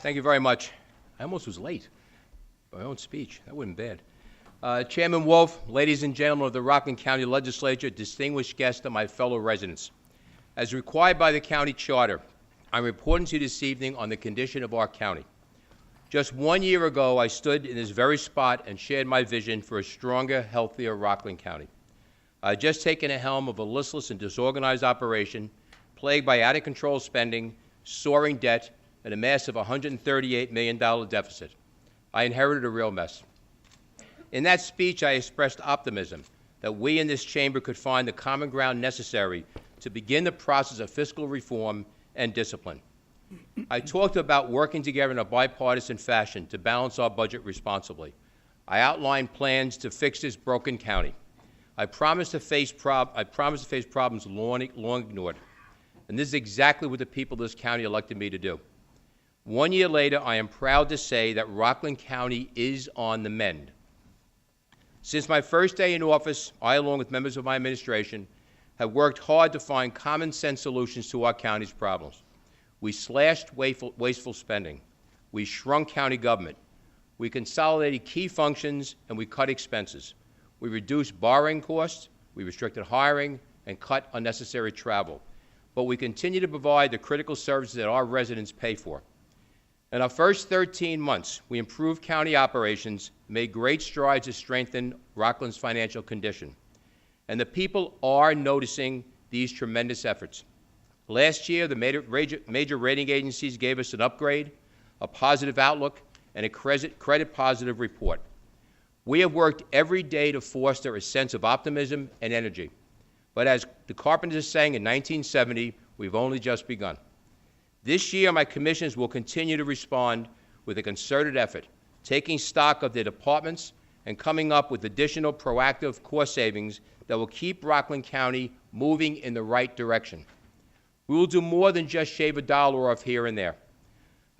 Thank you very much. I almost was late. My own speech. That wasn't bad. Chairman Wolf, ladies and gentlemen of the Rockland County Legislature, distinguished guests and my fellow residents. As required by the county charter, I'm reporting to you this evening on the condition of our county. Just 1 year ago, I stood in this very spot and shared my vision for a stronger, healthier Rockland County. I had just taken the helm of a listless and disorganized operation plagued by out-of-control spending, soaring debt, and a massive $138 million deficit. I inherited a real mess. In that speech, I expressed optimism that we in this chamber could find the common ground necessary to begin the process of fiscal reform and discipline. I talked about working together in a bipartisan fashion to balance our budget responsibly. I outlined plans to fix this broken county. I promised to face problems long ignored. And this is exactly what the people of this county elected me to do. 1 year later, I am proud to say that Rockland County is on the mend. Since my first day in office, I, along with members of my administration, have worked hard to find common sense solutions to our county's problems. We slashed wasteful spending. We shrunk county government. We consolidated key functions, and we cut expenses. We reduced borrowing costs, we restricted hiring, and cut unnecessary travel. But we continue to provide the critical services that our residents pay for. In our first 13 months, we improved county operations, made great strides to strengthen Rockland's financial condition. And the people are noticing these tremendous efforts. Last year, the major rating agencies gave us an upgrade, a positive outlook, and a credit positive report. We have worked every day to foster a sense of optimism and energy. But as the Carpenters sang in 1970, we've only just begun. This year, my commissions will continue to respond with a concerted effort, taking stock of their departments and coming up with additional proactive cost savings that will keep Rockland County moving in the right direction. We will do more than just shave a dollar off here and there.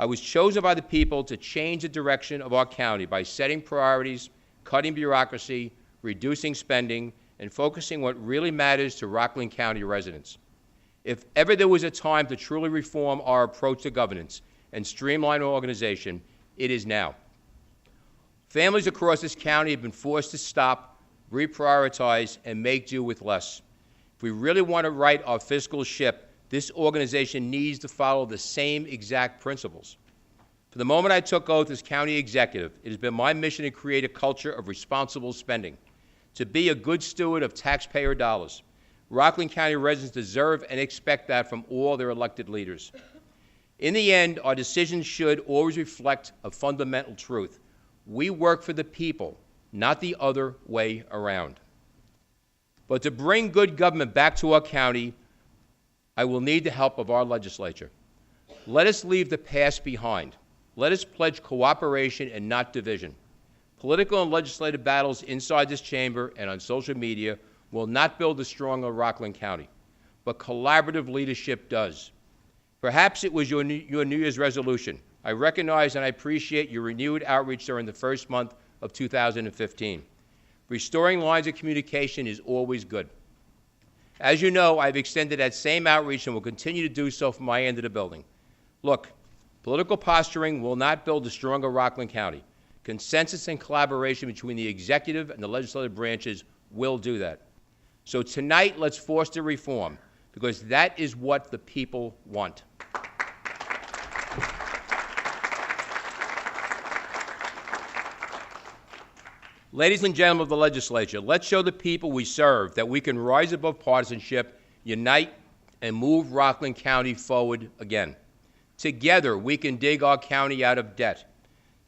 I was chosen by the people to change the direction of our county by setting priorities, cutting bureaucracy, reducing spending, and focusing what really matters to Rockland County residents. If ever there was a time to truly reform our approach to governance and streamline our organization, it is now. Families across this county have been forced to stop, reprioritize, and make do with less. If we really want to right our fiscal ship, this organization needs to follow the same exact principles. From the moment I took oath as county executive, it has been my mission to create a culture of responsible spending, to be a good steward of taxpayer dollars. Rockland County residents deserve and expect that from all their elected leaders. In the end, our decisions should always reflect a fundamental truth. We work for the people, not the other way around. But to bring good government back to our county, I will need the help of our legislature. Let us leave the past behind. Let us pledge cooperation and not division. Political and legislative battles inside this chamber and on social media will not build a stronger Rockland County, but collaborative leadership does. Perhaps it was your New Year's resolution. I recognize and I appreciate your renewed outreach during the first month of 2015. Restoring lines of communication is always good. As you know, I've extended that same outreach and will continue to do so from my end of the building. Look, political posturing will not build a stronger Rockland County. Consensus and collaboration between the executive and the legislative branches will do that. So tonight, let's foster reform, because that is what the people want. Ladies and gentlemen of the legislature, let's show the people we serve that we can rise above partisanship, unite, and move Rockland County forward again. Together, we can dig our county out of debt.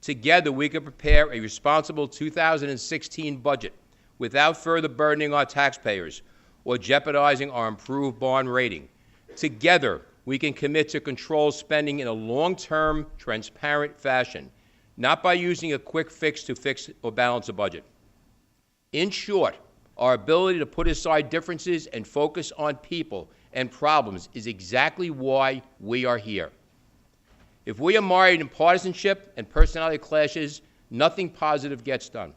Together, we can prepare a responsible 2016 budget without further burdening our taxpayers or jeopardizing our improved bond rating. Together, we can commit to control spending in a long-term, transparent fashion, not by using a quick fix to fix or balance a budget. In short, our ability to put aside differences and focus on people and problems is exactly why we are here. If we are mired in partisanship and personality clashes, nothing positive gets done.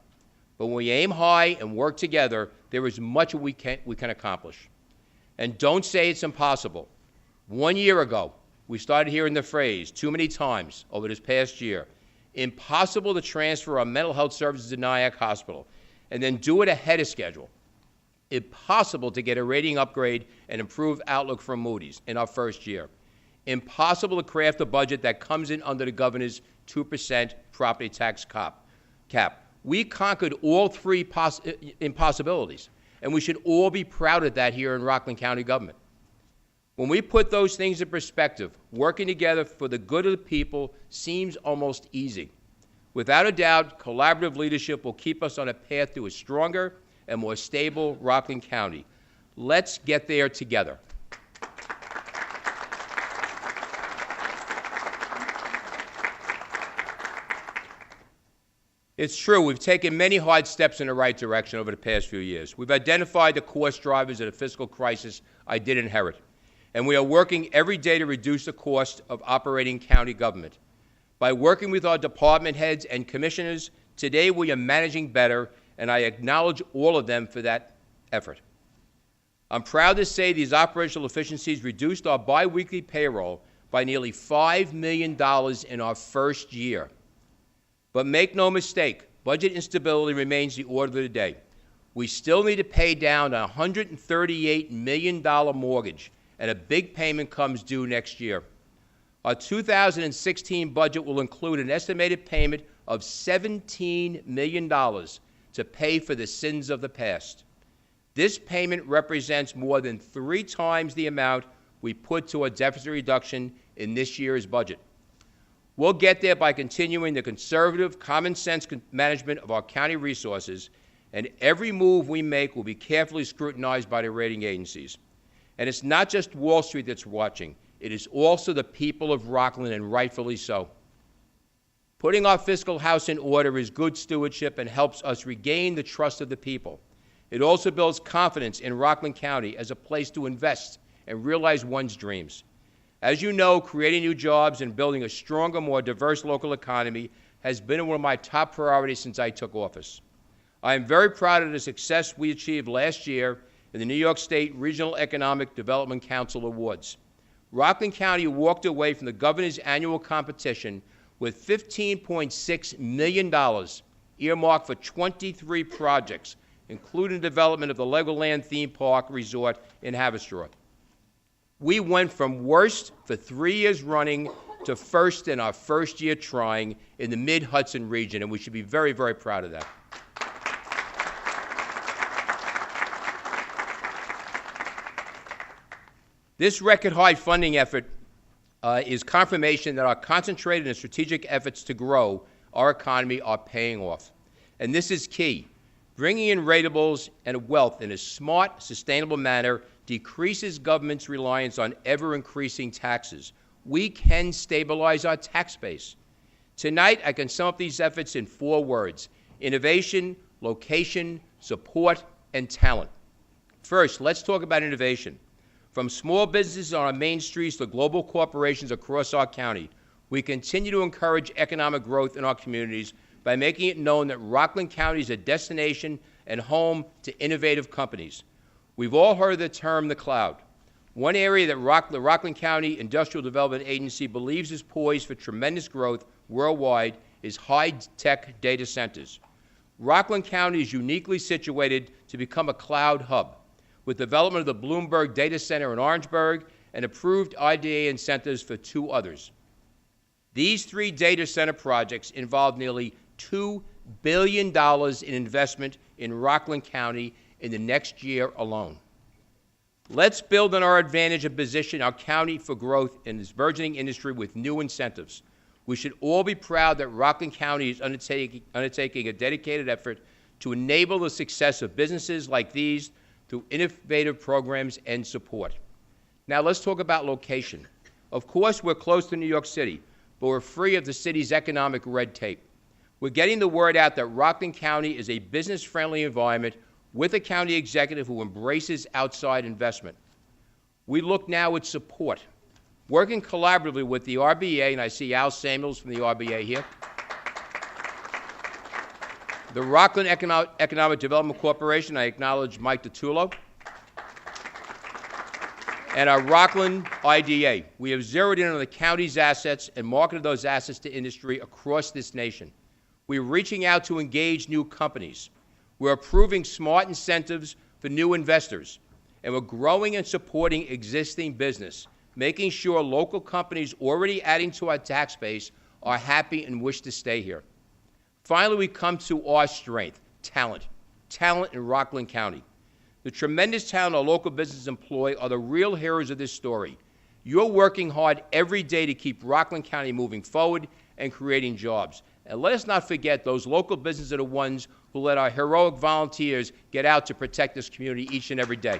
But when we aim high and work together, there is much we can accomplish. And don't say it's impossible. 1 year ago, we started hearing the phrase too many times over this past year, impossible to transfer our mental health services to Nyack Hospital and then do it ahead of schedule. Impossible to get a rating upgrade and improve outlook from Moody's in our first year. Impossible to craft a budget that comes in under the governor's 2% property tax cap. We conquered all three impossibilities, and we should all be proud of that here in Rockland County government. When we put those things in perspective, working together for the good of the people seems almost easy. Without a doubt, collaborative leadership will keep us on a path to a stronger and more stable Rockland County. Let's get there together. It's true, we've taken many hard steps in the right direction over the past few years. We've identified the cost drivers of the fiscal crisis I did inherit, and we are working every day to reduce the cost of operating county government. By working with our department heads and commissioners, today we are managing better, and I acknowledge all of them for that effort. I'm proud to say these operational efficiencies reduced our biweekly payroll by nearly $5 million in our first year. But make no mistake, budget instability remains the order of the day. We still need to pay down a $138 million mortgage, and a big payment comes due next year. Our 2016 budget will include an estimated payment of $17 million to pay for the sins of the past. This payment represents more than 3 times the amount we put to a deficit reduction in this year's budget. We'll get there by continuing the conservative, common-sense management of our county resources, and every move we make will be carefully scrutinized by the rating agencies. And it's not just Wall Street that's watching. It is also the people of Rockland, and rightfully so. Putting our fiscal house in order is good stewardship and helps us regain the trust of the people. It also builds confidence in Rockland County as a place to invest and realize one's dreams. As you know, creating new jobs and building a stronger, more diverse local economy has been one of my top priorities since I took office. I am very proud of the success we achieved last year in the New York State Regional Economic Development Council Awards. Rockland County walked away from the governor's annual competition with $15.6 million earmarked for 23 projects, including the development of the Legoland theme park resort in Haverstraw. We went from worst for 3 years running to first in our first year trying in the Mid-Hudson region, and we should be very, very proud of that. This record-high funding effort is confirmation that our concentrated and strategic efforts to grow our economy are paying off. And this is key. Bringing in ratables and wealth in a smart, sustainable manner decreases government's reliance on ever-increasing taxes. We can stabilize our tax base. Tonight, I can sum up these efforts in 4 words: innovation, location, support, and talent. First, let's talk about innovation. From small businesses on our main streets to global corporations across our county, we continue to encourage economic growth in our communities by making it known that Rockland County is a destination and home to innovative companies. We've all heard the term the cloud. One area that the Rockland County Industrial Development Agency believes is poised for tremendous growth worldwide is high-tech data centers. Rockland County is uniquely situated to become a cloud hub, with development of the Bloomberg Data Center in Orangeburg and approved IDA incentives for 2 others. These 3 data center projects involve nearly $2 billion in investment in Rockland County in the next year alone. Let's build on our advantage and position our county for growth in this burgeoning industry with new incentives. We should all be proud that Rockland County is undertaking a dedicated effort to enable the success of businesses like these through innovative programs and support. Now let's talk about location. Of course, we're close to New York City, but we're free of the city's economic red tape. We're getting the word out that Rockland County is a business-friendly environment with a county executive who embraces outside investment. We look now at support, working collaboratively with the RBA, and I see Al Samuels from the RBA here, the Rockland Economic Development Corporation, I acknowledge Mike DiTullo, and our Rockland IDA. We have zeroed in on the county's assets and marketed those assets to industry across this nation. We're reaching out to engage new companies. We're approving smart incentives for new investors. And we're growing and supporting existing business, making sure local companies already adding to our tax base are happy and wish to stay here. Finally, we come to our strength, talent. Talent in Rockland County. The tremendous talent our local businesses employ are the real heroes of this story. You're working hard every day to keep Rockland County moving forward and creating jobs. And let us not forget those local businesses are the ones who let our heroic volunteers get out to protect this community each and every day.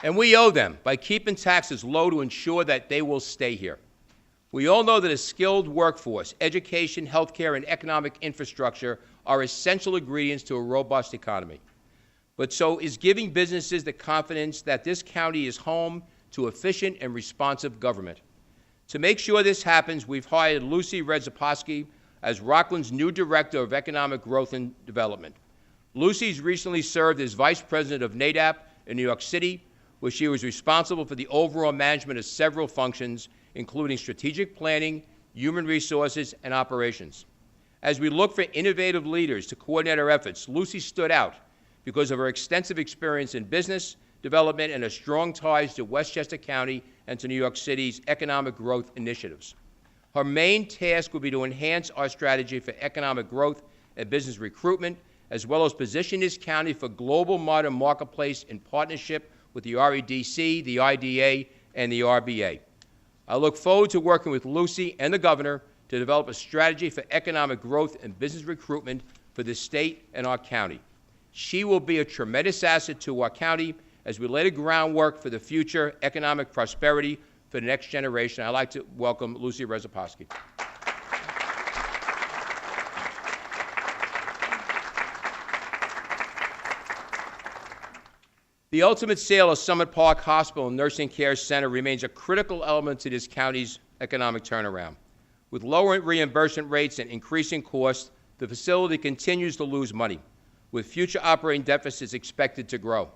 And we owe them by keeping taxes low to ensure that they will stay here. We all know that a skilled workforce, education, healthcare, and economic infrastructure are essential ingredients to a robust economy. But so is giving businesses the confidence that this county is home to efficient and responsive government. To make sure this happens, we've hired Lucy Redzaposki as Rockland's new Director of Economic Growth and Development. Lucy's recently served as Vice President of NADAP in New York City, where she was responsible for the overall management of several functions, including strategic planning, human resources, and operations. As we look for innovative leaders to coordinate our efforts, Lucy stood out because of her extensive experience in business development and her strong ties to Westchester County and to New York City's economic growth initiatives. Her main task will be to enhance our strategy for economic growth and business recruitment, as well as position this county for global modern marketplace in partnership with the REDC, the IDA, and the RBA. I look forward to working with Lucy and the Governor to develop a strategy for economic growth and business recruitment for the state and our county. She will be a tremendous asset to our county as we lay the groundwork for the future economic prosperity for the next generation. I'd like to welcome Lucy Redzaposki. The ultimate sale of Summit Park Hospital and Nursing Care Center remains a critical element to this county's economic turnaround. With lower reimbursement rates and increasing costs, the facility continues to lose money, with future operating deficits expected to grow.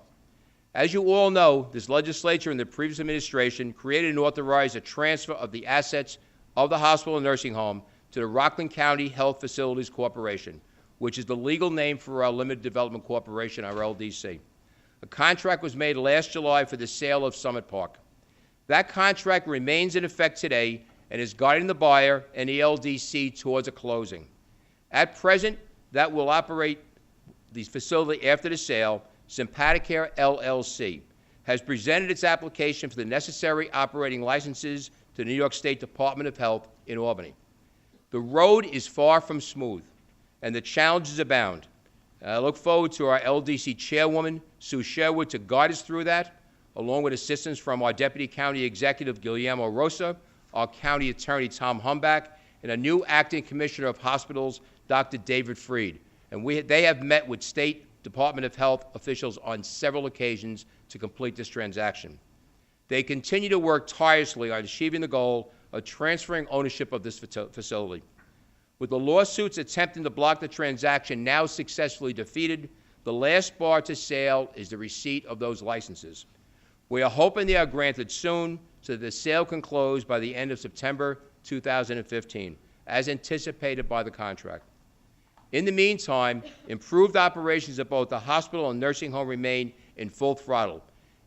As you all know, this legislature and the previous administration created and authorized a transfer of the assets of the hospital and nursing home to the Rockland County Health Facilities Corporation, which is the legal name for our Limited Development Corporation, our LDC. A contract was made last July for the sale of Summit Park. That contract remains in effect today and is guiding the buyer and the LDC towards a closing. At present, that will operate the facility after the sale. Sympaticare LLC has presented its application for the necessary operating licenses to the New York State Department of Health in Albany. The road is far from smooth, and the challenges abound. I look forward to our LDC chairwoman, Sue Sherwood, to guide us through that, along with assistance from our Deputy County Executive, Guillermo Rosa, our County Attorney, Tom Humbach, and a new Acting Commissioner of Hospitals, Dr. David Freed. And they have met with State Department of Health officials on several occasions to complete this transaction. They continue to work tirelessly on achieving the goal of transferring ownership of this facility. With the lawsuits attempting to block the transaction now successfully defeated, the last bar to sale is the receipt of those licenses. We are hoping they are granted soon so that the sale can close by the end of September 2015, as anticipated by the contract. In the meantime, improved operations at both the hospital and nursing home remain in full throttle.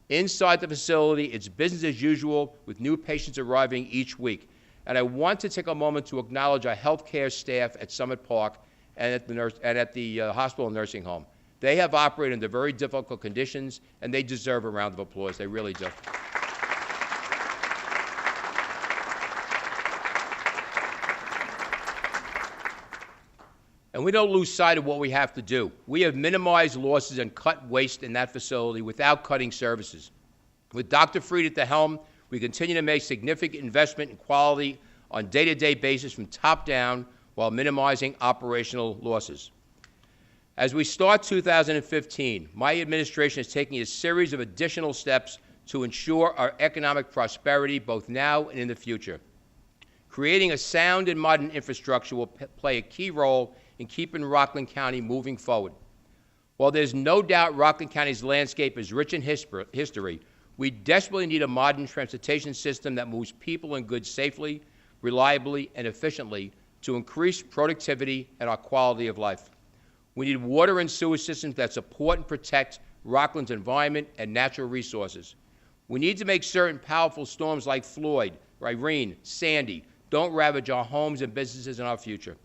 Inside the facility, it's business as usual with new patients arriving each week. And I want to take a moment to acknowledge our healthcare staff at Summit Park and at the hospital and nursing home. They have operated under very difficult conditions, and they deserve a round of applause. They really do. And we don't lose sight of what we have to do. We have minimized losses and cut waste in that facility without cutting services. With Dr. Freed at the helm, we continue to make significant investment in quality on a day-to-day basis from top down while minimizing operational losses. As we start 2015, my administration is taking a series of additional steps to ensure our economic prosperity both now and in the future. Creating a sound and modern infrastructure will play a key role in keeping Rockland County moving forward. While there's no doubt Rockland County's landscape is rich in history, we desperately need a modern transportation system that moves people and goods safely, reliably, and efficiently to increase productivity and our quality of life. We need water and sewer systems that support and protect Rockland's environment and natural resources. We need to make certain powerful storms like Floyd, Irene, Sandy don't ravage our homes and businesses and our future.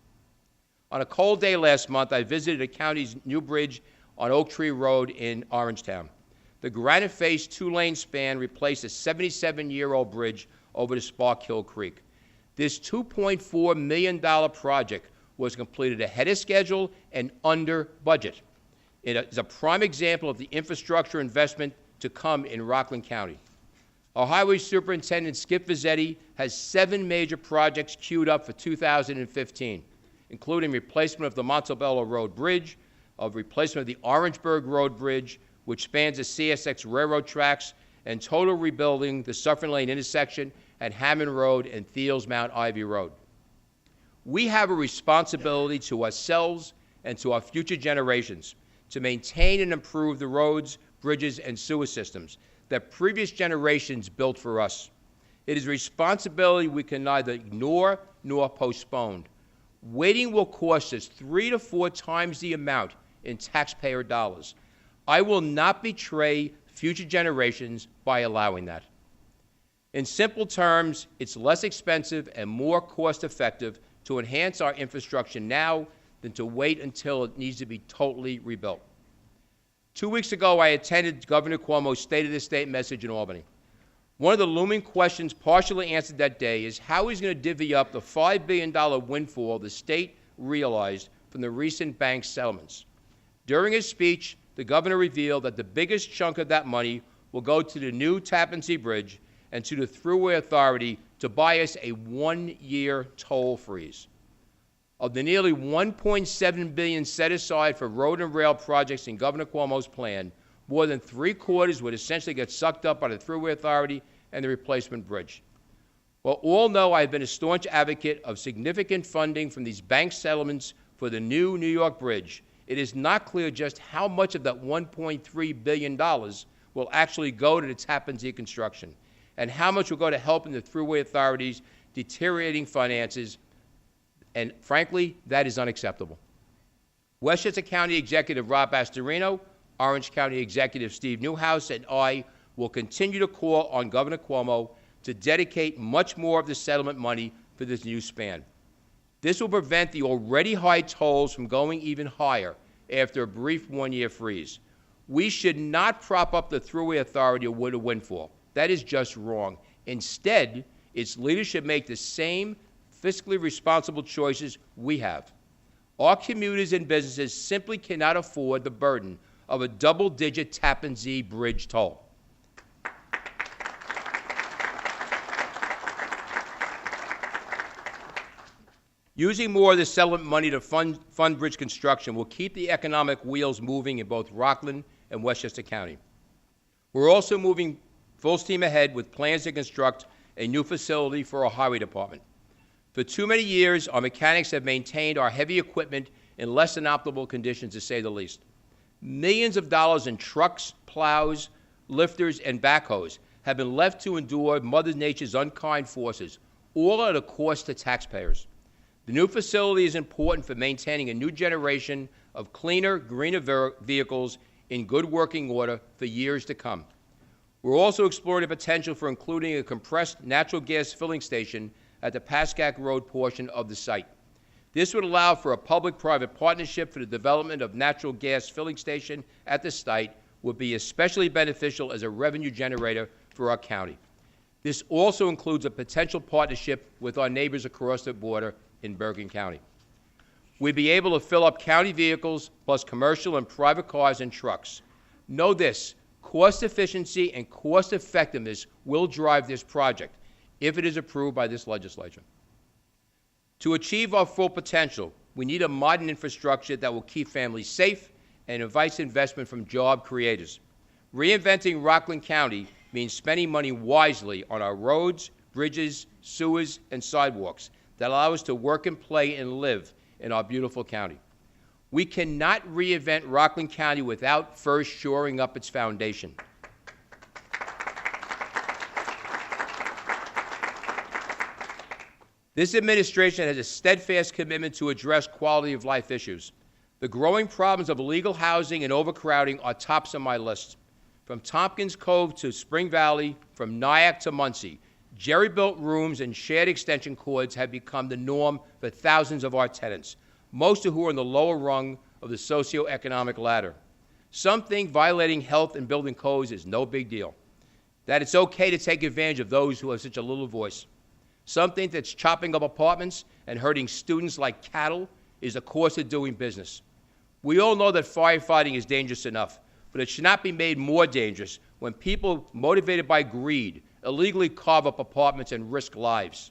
On a cold day last month, I visited the county's new bridge on Oak Tree Road in Orangetown. The granite-faced two-lane span replaced a 77-year-old bridge over the Spark Hill Creek. This $2.4 million project was completed ahead of schedule and under budget. It is a prime example of the infrastructure investment to come in Rockland County. Our Highway Superintendent, Skip Vizzetti, has 7 major projects queued up for 2015, including replacement of the Montebello Road Bridge, of replacement of the Orangeburg Road Bridge, which spans the CSX railroad tracks, and total rebuilding the Suffern Lane intersection at Hammond Road and Thiels Mount Ivy Road. We have a responsibility to ourselves and to our future generations to maintain and improve the roads, bridges, and sewer systems that previous generations built for us. It is a responsibility we can neither ignore nor postpone. Waiting will cost us 3 to 4 times the amount in taxpayer dollars. I will not betray future generations by allowing that. In simple terms, it's less expensive and more cost-effective to enhance our infrastructure now than to wait until it needs to be totally rebuilt. 2 weeks ago, I attended Governor Cuomo's State of the State message in Albany. One of the looming questions partially answered that day is how he's going to divvy up the $5 billion windfall the state realized from the recent bank settlements. During his speech, the governor revealed that the biggest chunk of that money will go to the new Tappan Zee Bridge and to the Thruway Authority to buy us a 1-year toll freeze. Of the nearly $1.7 billion set aside for road and rail projects in Governor Cuomo's plan, more than 3/4 would essentially get sucked up by the Thruway Authority and the replacement bridge. Well, all know I've been a staunch advocate of significant funding from these bank settlements for the new New York Bridge. It is not clear just how much of that $1.3 billion will actually go to the Tappan Zee construction, and how much will go to helping the Thruway Authority's deteriorating finances. And frankly, that is unacceptable. Westchester County Executive Rob Astorino, Orange County Executive Steve Newhouse, and I will continue to call on Governor Cuomo to dedicate much more of the settlement money for this new span. This will prevent the already high tolls from going even higher after a brief 1-year freeze. We should not prop up the Thruway Authority with a windfall. That is just wrong. Instead, its leaders should make the same fiscally responsible choices we have. Our commuters and businesses simply cannot afford the burden of a double-digit Tappan Zee Bridge toll. Using more of the settlement money to fund bridge construction will keep the economic wheels moving in both Rockland and Westchester County. We're also moving full steam ahead with plans to construct a new facility for our highway department. For too many years, our mechanics have maintained our heavy equipment in less than optimal conditions, to say the least. Millions of dollars in trucks, plows, lifters, and backhoes have been left to endure Mother Nature's unkind forces, all at a cost to taxpayers. The new facility is important for maintaining a new generation of cleaner, greener vehicles in good working order for years to come. We're also exploring the potential for including a compressed natural gas filling station at the Pascack Road portion of the site. This would allow for a public-private partnership for the development of natural gas filling station at the site, would be especially beneficial as a revenue generator for our county. This also includes a potential partnership with our neighbors across the border in Bergen County. We'd be able to fill up county vehicles plus commercial and private cars and trucks. Know this, cost efficiency and cost effectiveness will drive this project if it is approved by this legislature. To achieve our full potential, we need a modern infrastructure that will keep families safe and invites investment from job creators. Reinventing Rockland County means spending money wisely on our roads, bridges, sewers, and sidewalks that allow us to work and play and live in our beautiful county. We cannot reinvent Rockland County without first shoring up its foundation. This administration has a steadfast commitment to address quality of life issues. The growing problems of illegal housing and overcrowding are tops of my list. From Tompkins Cove to Spring Valley, from Nyack to Muncie, jerry-built rooms and shared extension cords have become the norm for thousands of our tenants, most of who are in the lower rung of the socioeconomic ladder. Some think violating health and building codes is no big deal, that it's okay to take advantage of those who have such a little voice. Some think that chopping up apartments and herding students like cattle is a course of doing business. We all know that firefighting is dangerous enough, but it should not be made more dangerous when people motivated by greed illegally carve up apartments and risk lives.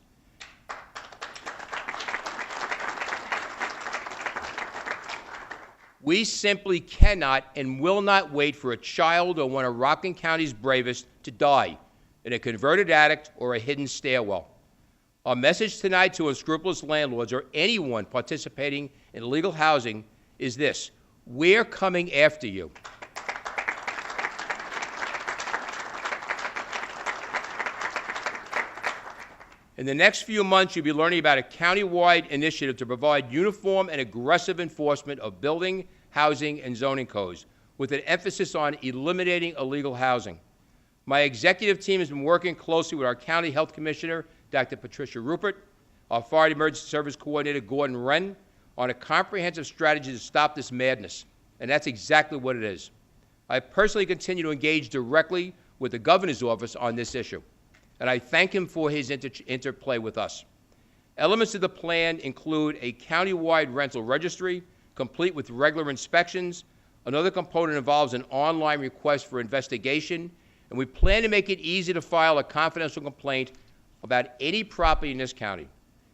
We simply cannot and will not wait for a child or one of Rockland County's bravest to die in a converted attic or a hidden stairwell. Our message tonight to unscrupulous landlords or anyone participating in illegal housing is this: we're coming after you. In the next few months, you'll be learning about a county-wide initiative to provide uniform and aggressive enforcement of building, housing, and zoning codes, with an emphasis on eliminating illegal housing. My executive team has been working closely with our County Health Commissioner, Dr. Patricia Rupert, our Fire Emergency Service Coordinator, Gordon Wren, on a comprehensive strategy to stop this madness, and that's exactly what it is. I personally continue to engage directly with the Governor's office on this issue, and I thank him for his interplay with us. Elements of the plan include a county-wide rental registry, complete with regular inspections. Another component involves an online request for investigation, and we plan to make it easy to file a confidential complaint about any property in this county.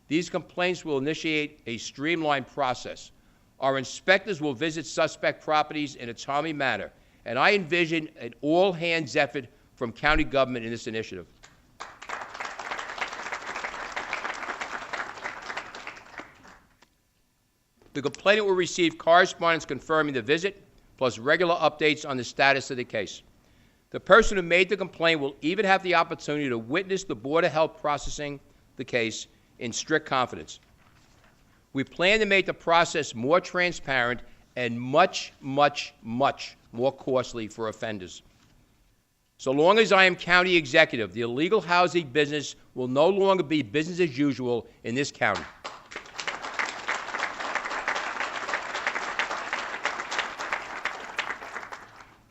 These complaints will initiate a streamlined process. Our inspectors will visit suspect properties in a timely manner, and I envision an all-hands effort from county government in this initiative. The complainant will receive correspondence confirming the visit, plus regular updates on the status of the case. The person who made the complaint will even have the opportunity to witness the Board of Health processing the case in strict confidence. We plan to make the process more transparent and much, much, much more costly for offenders. So long as I am county executive, the illegal housing business will no longer be business as usual in this county.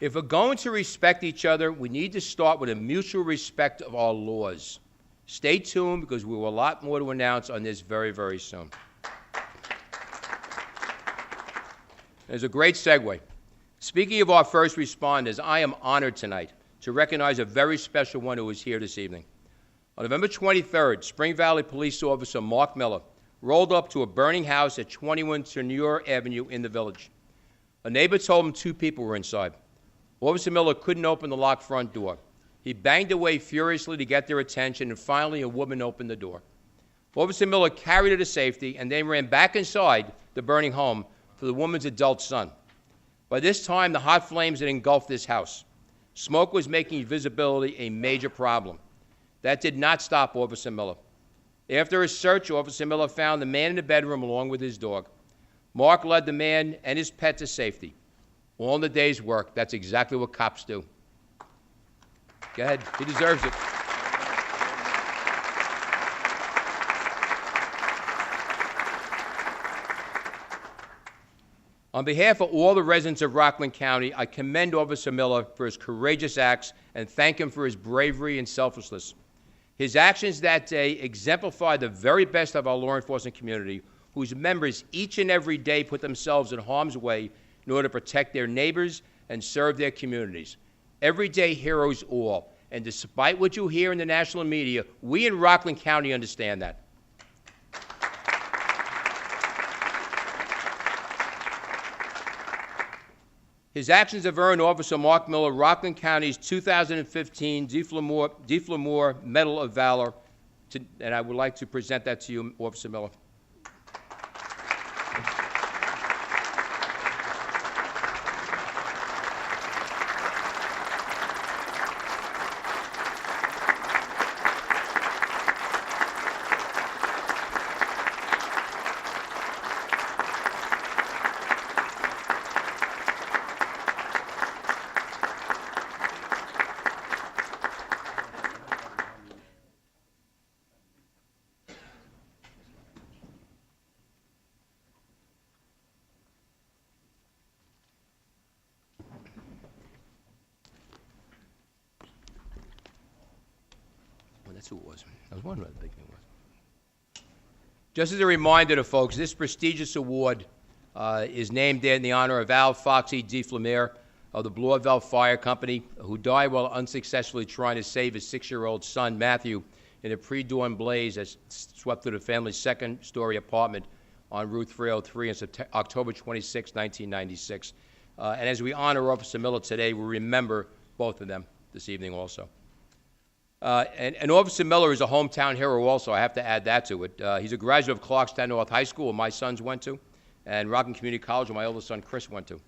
If we're going to respect each other, we need to start with a mutual respect of our laws. Stay tuned, because we have a lot more to announce on this very, very soon. There's a great segue. Speaking of our first responders, I am honored tonight to recognize a very special one who is here this evening. On November 23rd, Spring Valley Police Officer Mark Miller rolled up to a burning house at 21 Tourneur Avenue in the Village. A neighbor told him 2 people were inside. Officer Miller couldn't open the locked front door. He banged away furiously to get their attention, and finally a woman opened the door. Officer Miller carried her to safety and then ran back inside the burning home for the woman's adult son. By this time, the hot flames had engulfed this house. Smoke was making visibility a major problem. That did not stop Officer Miller. After a search, Officer Miller found the man in the bedroom along with his dog. Mark led the man and his pet to safety. All in the day's work. That's exactly what cops do. Go ahead. He deserves it. On behalf of all the residents of Rockland County, I commend Officer Miller for his courageous acts and thank him for his bravery and selflessness. His actions that day exemplify the very best of our law enforcement community, whose members each and every day put themselves in harm's way in order to protect their neighbors and serve their communities. Everyday heroes all. And despite what you hear in the national media, we in Rockland County understand that. His actions have earned Officer Mark Miller Rockland County's 2015 DeFlamore Medal of Valor, and I would like to present that to you, Officer Miller. That's who it was. I was wondering what the big thing was. Just as a reminder to folks, this prestigious award is named in the honor of Al Foxy de Flamer of the Bloorville Fire Company, who died while unsuccessfully trying to save his 6-year-old son, Matthew, in a pre-dawn blaze that swept through the family's second-story apartment on Route 303 on October 26, 1996. And as we honor Officer Miller today, we remember both of them this evening also. And Officer Miller is a hometown hero also. I have to add that to it. He's a graduate of Clarkstown North High School, where my sons went to, and Rockland Community College, where my oldest son, Chris, went to.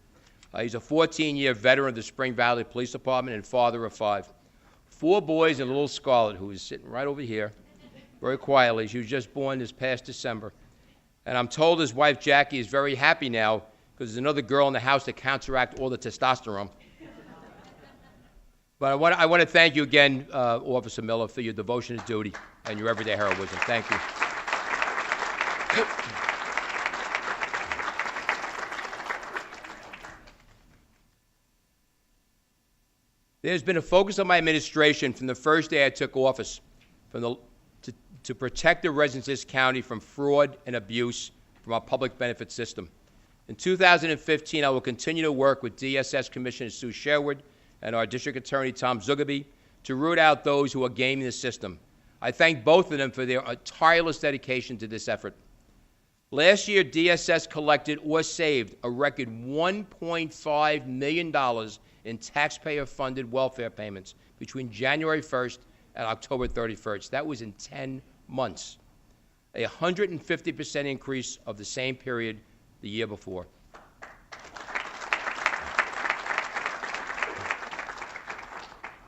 He's a 14-year veteran of the Spring Valley Police Department and father of 5. 4 boys and a little Scarlett, who is sitting right over here, very quietly. She was just born this past December. And I'm told his wife, Jackie, is very happy now because there's another girl in the house to counteract all the testosterone. But I want to thank you again, Officer Miller, for your devotion to duty and your everyday heroism. Thank you. There's been a focus of my administration from the first day I took office to protect the residents of this county from fraud and abuse from our public benefit system. In 2015, I will continue to work with DSS Commissioner Sue Sherwood and our District Attorney Tom Zugaby to root out those who are gaming the system. I thank both of them for their tireless dedication to this effort. Last year, DSS collected or saved a record $1.5 million in taxpayer-funded welfare payments between January 1st and October 31st. That was in 10 months, a 150% increase of the same period the year before.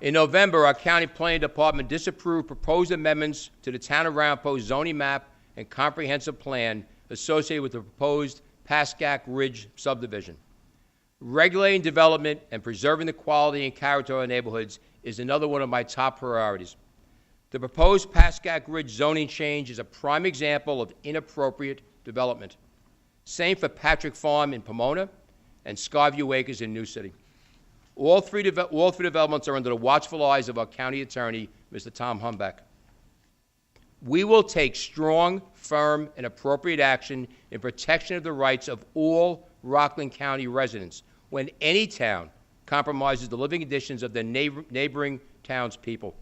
In November, our county planning department disapproved proposed amendments to the town of Ramapo zoning map and comprehensive plan associated with the proposed Pascack Ridge subdivision. Regulating development and preserving the quality and character of our neighborhoods is another one of my top priorities. The proposed Pascack Ridge zoning change is a prime example of inappropriate development. Same for Patrick Farm in Pomona and Skyview Acres in New City. All three developments are under the watchful eyes of our county attorney, Mr. Tom Humbeck. We will take strong, firm, and appropriate action in protection of the rights of all Rockland County residents when any town compromises the living conditions of their neighboring townspeople.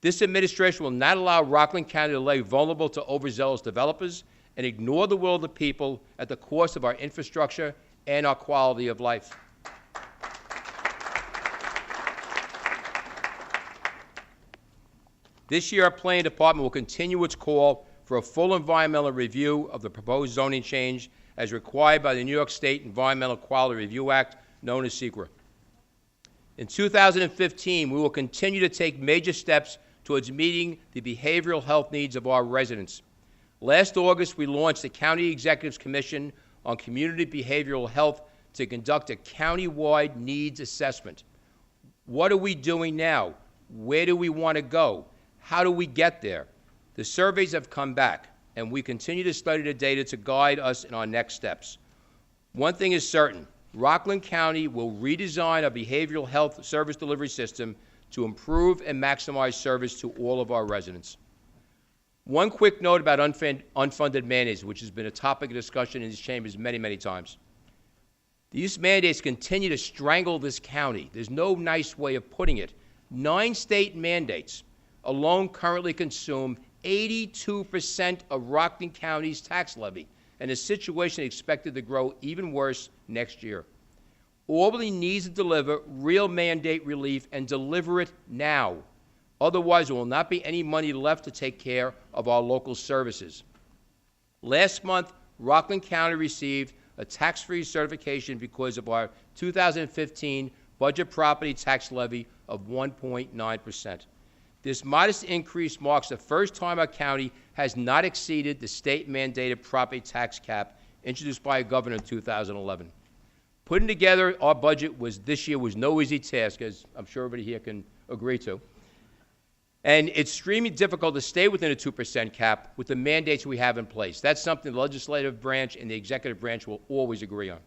This administration will not allow Rockland County to lay vulnerable to overzealous developers and ignore the will of the people at the cost of our infrastructure and our quality of life. This year, our planning department will continue its call for a full environmental review of the proposed zoning change as required by the New York State Environmental Quality Review Act, known as SEQRA. In 2015, we will continue to take major steps towards meeting the behavioral health needs of our residents. Last August, we launched the County Executives Commission on Community Behavioral Health to conduct a county-wide needs assessment. What are we doing now? Where do we want to go? How do we get there? The surveys have come back, and we continue to study the data to guide us in our next steps. One thing is certain, Rockland County will redesign our behavioral health service delivery system to improve and maximize service to all of our residents. One quick note about unfunded mandates, which has been a topic of discussion in these chambers many, many times. These mandates continue to strangle this county. There's no nice way of putting it. 9 state mandates alone currently consume 82% of Rockland County's tax levy, and the situation is expected to grow even worse next year. Albany needs to deliver real mandate relief and deliver it now. Otherwise, there will not be any money left to take care of our local services. Last month, Rockland County received a tax-free certification because of our 2015 budget property tax levy of 1.9%. This modest increase marks the first time our county has not exceeded the state-mandated property tax cap introduced by a governor in 2011. Putting together our budget this year was no easy task, as I'm sure everybody here can agree to. And it's extremely difficult to stay within a 2% cap with the mandates we have in place. That's something the legislative branch and the executive branch will always agree on.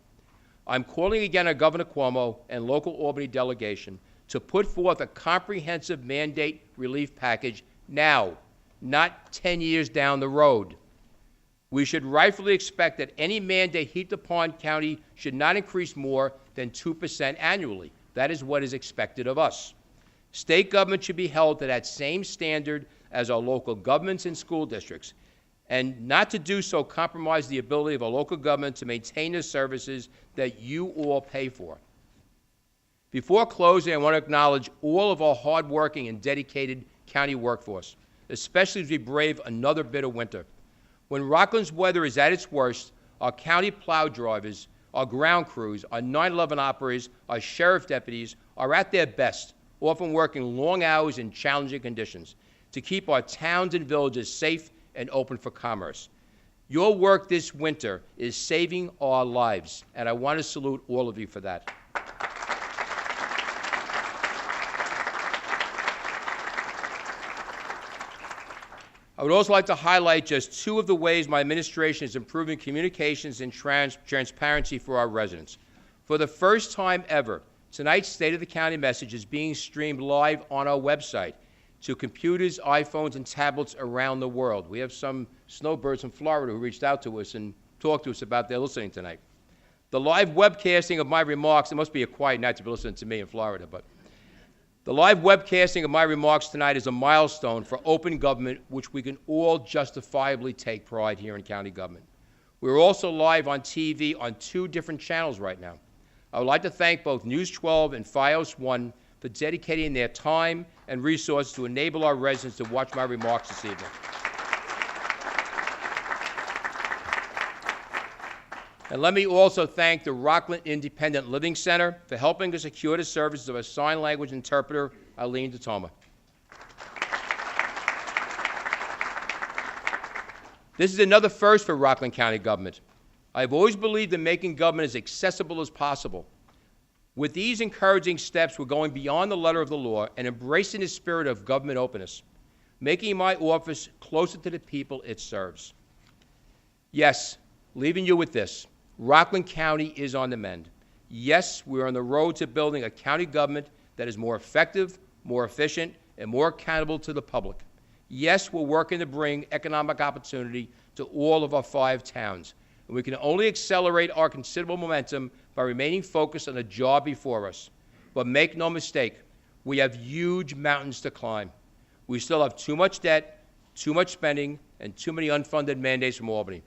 I'm calling again on Governor Cuomo and local Albany delegation to put forth a comprehensive mandate relief package now, not 10 years down the road. We should rightfully expect that any mandate heaped upon county should not increase more than 2% annually. That is what is expected of us. State government should be held to that same standard as our local governments and school districts, and not to do so compromise the ability of our local government to maintain the services that you all pay for. Before closing, I want to acknowledge all of our hardworking and dedicated county workforce, especially as we brave another bitter winter. When Rockland's weather is at its worst, our county plow drivers, our ground crews, our 911 operators, our sheriff deputies are at their best, often working long hours in challenging conditions to keep our towns and villages safe and open for commerce. Your work this winter is saving our lives, and I want to salute all of you for that. I would also like to highlight just two of the ways my administration is improving communications and transparency for our residents. For the first time ever, tonight's State of the County message is being streamed live on our website to computers, iPhones, and tablets around the world. We have some snowbirds from Florida who reached out to us and talked to us about their listening tonight. The live webcasting of my remarks, it must be a quiet night to be listening to me in Florida, but the live webcasting of my remarks tonight is a milestone for open government, which we can all justifiably take pride here in county government. We're also live on TV on 2 different channels right now. I would like to thank both News 12 and FiOS 1 for dedicating their time and resources to enable our residents to watch my remarks this evening. And let me also thank the Rockland Independent Living Center for helping to secure the services of a sign language interpreter, Eileen DeToma. This is another first for Rockland County government. I've always believed in making government as accessible as possible. With these encouraging steps, we're going beyond the letter of the law and embracing the spirit of government openness, making my office closer to the people it serves. Yes, leaving you with this. Rockland County is on the mend. Yes, we're on the road to building a county government that is more effective, more efficient, and more accountable to the public. Yes, we're working to bring economic opportunity to all of our 5 towns. And we can only accelerate our considerable momentum by remaining focused on the job before us. But make no mistake, we have huge mountains to climb. We still have too much debt, too much spending, and too many unfunded mandates from Albany.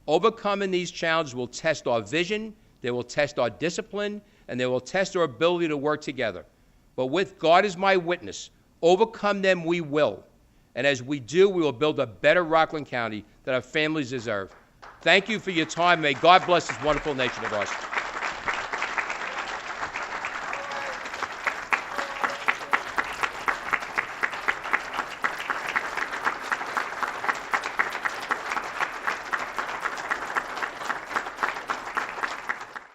Overcoming these challenges will test our vision, they will test our discipline, and they will test our ability to work together. But with God as my witness, overcome them we will. And as we do, we will build a better Rockland County that our families deserve. Thank you for your time. May God bless this wonderful nation of ours.